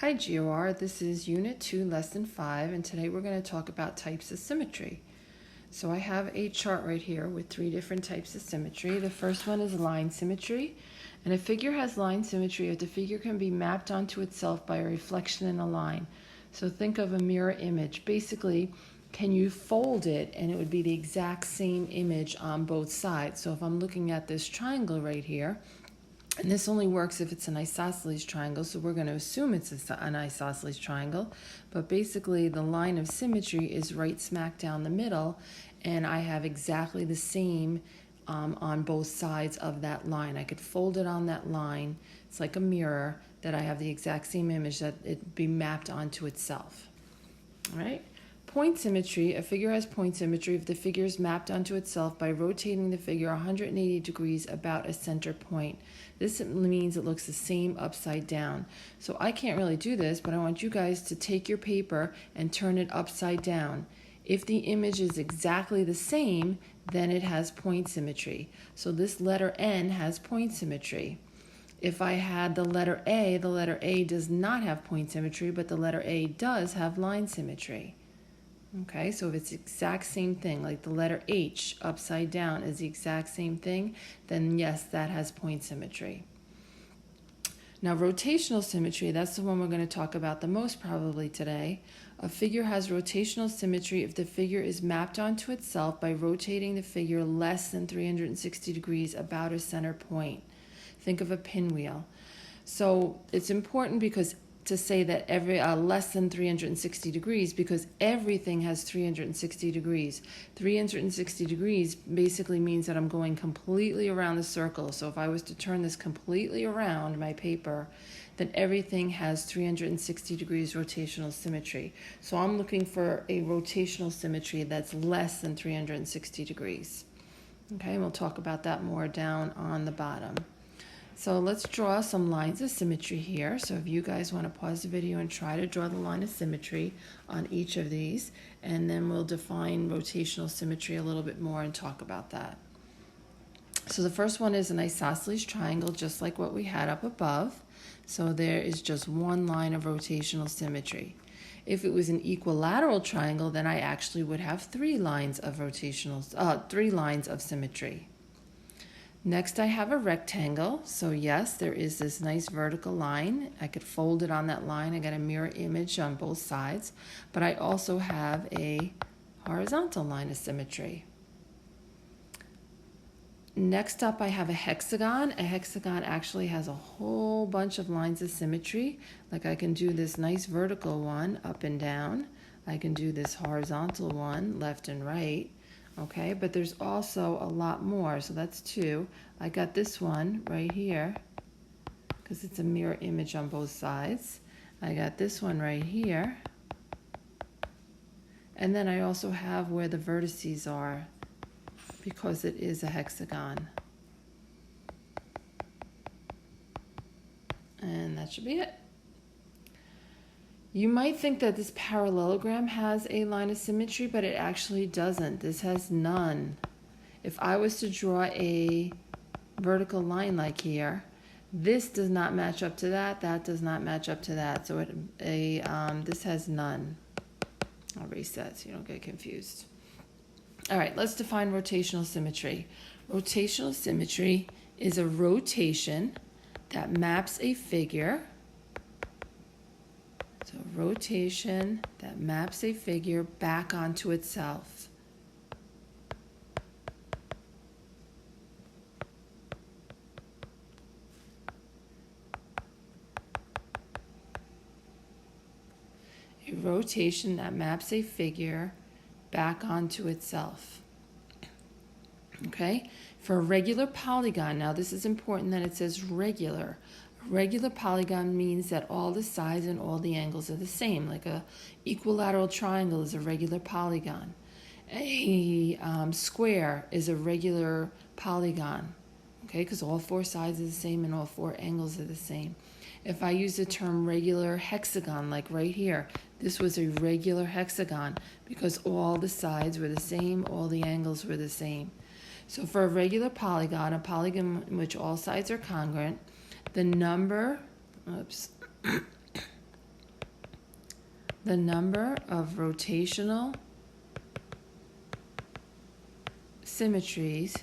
Hi GOR, this is Unit 2, Lesson 5, and today we're going to talk about types of symmetry. So I have a chart right here with 3 different types of symmetry. The first one is line symmetry, and a figure has line symmetry if the figure can be mapped onto itself by a reflection in a line. So think of a mirror image. Basically, can you fold it and it would be the exact same image on both sides. So if I'm looking at this triangle right here, and this only works if it's an isosceles triangle, so we're going to assume it's an isosceles triangle. But basically, the line of symmetry is right smack down the middle, and I have exactly the same on both sides of that line. I could fold it on that line. It's like a mirror that I have the exact same image that it be mapped onto itself. All right? Point symmetry, a figure has point symmetry if the figure is mapped onto itself by rotating the figure 180 degrees about a center point. This means it looks the same upside down. So I can't really do this, but I want you guys to take your paper and turn it upside down. If the image is exactly the same, then it has point symmetry. So this letter N has point symmetry. If I had the letter A does not have point symmetry, but the letter A does have line symmetry. Okay, so if it's the exact same thing, like the letter H upside down is the exact same thing, then yes, that has point symmetry. Now, rotational symmetry, that's the one we're going to talk about the most probably today. A figure has rotational symmetry if the figure is mapped onto itself by rotating the figure less than 360 degrees about a center point. Think of a pinwheel. So it's important because to say that every less than 360 degrees because everything has 360 degrees. 360 degrees basically means that I'm going completely around the circle. So if I was to turn this completely around my paper, then everything has 360 degrees rotational symmetry. So I'm looking for a rotational symmetry that's less than 360 degrees. Okay, and we'll talk about that more down on the bottom. So let's draw some lines of symmetry here. So if you guys want to pause the video and try to draw the line of symmetry on each of these, and then we'll define rotational symmetry a little bit more and talk about that. So the first one is an isosceles triangle, just like what we had up above. So there is just one line of rotational symmetry. If it was an equilateral triangle, then I actually would have 3 lines of symmetry. Next, I have a rectangle. So yes, there is this nice vertical line. I could fold it on that line. I got a mirror image on both sides. But I also have a horizontal line of symmetry. Next up, I have a hexagon. A hexagon actually has a whole bunch of lines of symmetry. Like I can do this nice vertical one up and down. I can do this horizontal one left and right. Okay, but there's also a lot more, so that's 2. I got this one right here because it's a mirror image on both sides. I got this one right here. And then I also have where the vertices are because it is a hexagon. And that should be it. You might think that this parallelogram has a line of symmetry, but it actually doesn't. This has none. If I was to draw a vertical line like here, this does not match up to that. That does not match up to that. So this has none. I'll reset so you don't get confused. All right, let's define rotational symmetry. Rotational symmetry is a rotation that maps a figure. So rotation that maps a figure back onto itself. A rotation that maps a figure back onto itself. Okay? For a regular polygon, now this is important that it says regular. Regular polygon means that all the sides and all the angles are the same. Like a equilateral triangle is a regular polygon. A square is a regular polygon, okay, because all 4 sides are the same and all 4 angles are the same. If I use the term regular hexagon, like right here, this was a regular hexagon because all the sides were the same, all the angles were the same. So for a regular polygon, a polygon in which all sides are congruent, the number the number of rotational symmetries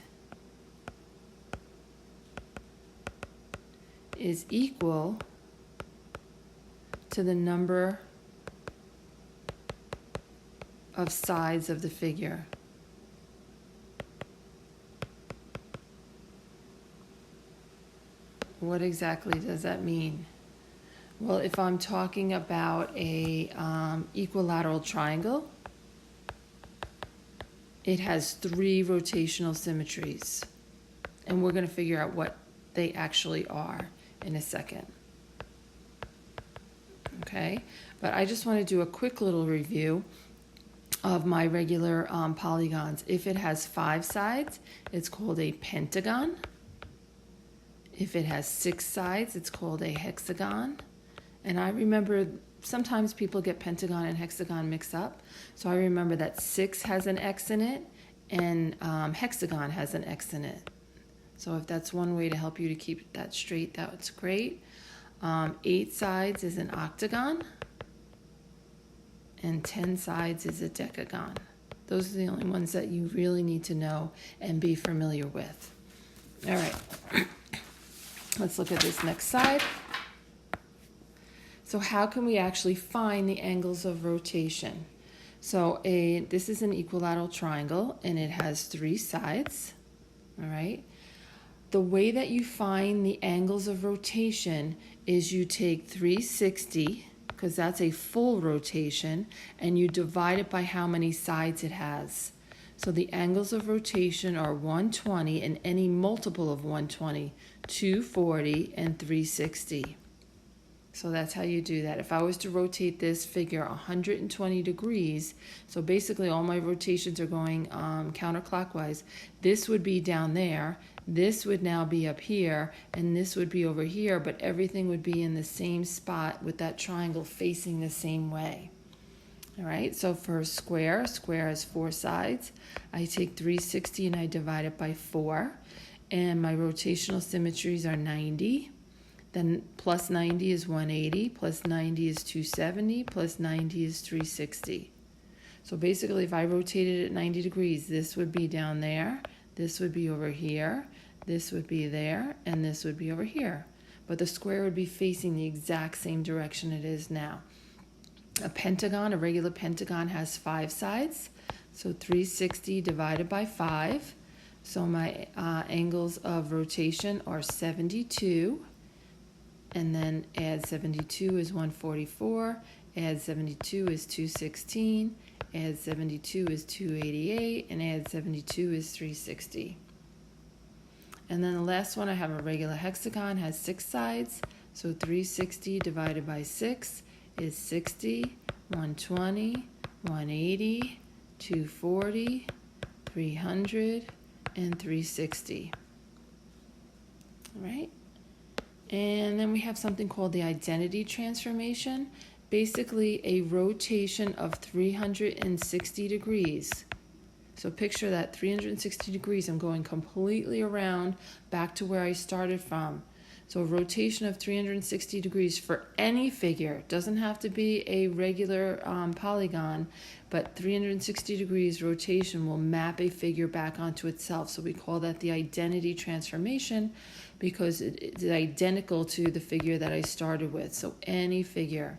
is equal to the number of sides of the figure. What exactly does that mean? Well, if I'm talking about a equilateral triangle, it has 3 rotational symmetries. And we're going to figure out what they actually are in a second. Okay, but I just want to do a quick little review of my regular polygons. If it has 5 sides, it's called a pentagon. If it has 6 sides, it's called a hexagon. And I remember sometimes people get pentagon and hexagon mixed up. So I remember that 6 has an X in it and hexagon has an X in it. So if that's one way to help you to keep that straight, that's great. 8 sides is an octagon. And 10 sides is a decagon. Those are the only ones that you really need to know and be familiar with. All right, let's look at this next side. So how can we actually find the angles of rotation? So this is an equilateral triangle and it has 3 sides, all right? The way that you find the angles of rotation is you take 360, because that's a full rotation, and you divide it by how many sides it has. So the angles of rotation are 120 and any multiple of 120, 240, and 360. So that's how you do that. If I was to rotate this figure 120 degrees, so basically all my rotations are going counterclockwise, this would be down there, this would now be up here, and this would be over here, but everything would be in the same spot with that triangle facing the same way. All right, so for a square has 4 sides. I take 360 and I divide it by 4, and my rotational symmetries are 90. Then plus 90 is 180, plus 90 is 270, plus 90 is 360. So basically, if I rotated it at 90 degrees, this would be down there, this would be over here, this would be there, and this would be over here. But the square would be facing the exact same direction it is now. A pentagon, a regular pentagon, has 5 sides. So 360 divided by 5. So my angles of rotation are 72. And then add 72 is 144, add 72 is 216, add 72 is 288, and add 72 is 360. And then the last one, I have a regular hexagon, has 6 sides, so 360 divided by 6 is 60, 120, 180, 240, 300, and 360. All right? And then we have something called the identity transformation, basically a rotation of 360 degrees. So picture that 360 degrees, I'm going completely around back to where I started from. So a rotation of 360 degrees for any figure, doesn't have to be a regular polygon, but 360 degrees rotation will map a figure back onto itself. So we call that the identity transformation because it's identical to the figure that I started with. So any figure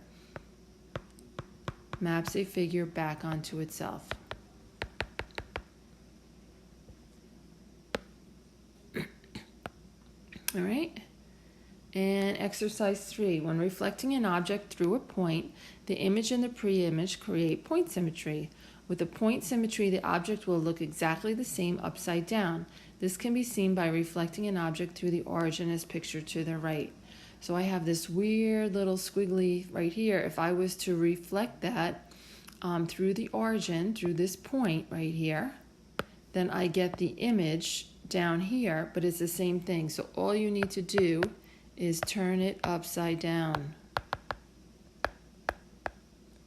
maps a figure back onto itself. All right. And exercise 3, when reflecting an object through a point, the image and the pre-image create point symmetry. With a point symmetry, the object will look exactly the same upside down. This can be seen by reflecting an object through the origin as pictured to the right. So I have this weird little squiggly right here. If I was to reflect that through the origin, through this point right here, then I get the image down here, but it's the same thing. So all you need to do is turn it upside down.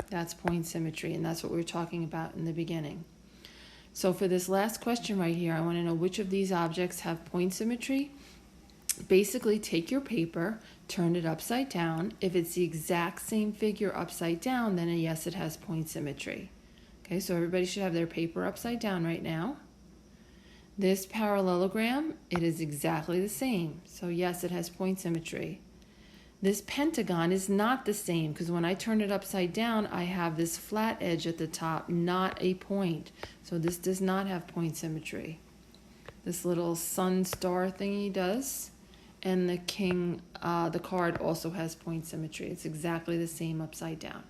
That's point symmetry, and that's what we were talking about in the beginning. So for this last question right here, I want to know which of these objects have point symmetry. basically take your paper, turn it upside down. If it's the exact same figure upside down, then yes, it has point symmetry. Okay, so everybody should have their paper upside down right now. This parallelogram, it is exactly the same. So yes, it has point symmetry. This pentagon is not the same because when I turn it upside down, I have this flat edge at the top, not a point. So this does not have point symmetry. This little sun star thingy does. And the king, the card also has point symmetry. It's exactly the same upside down.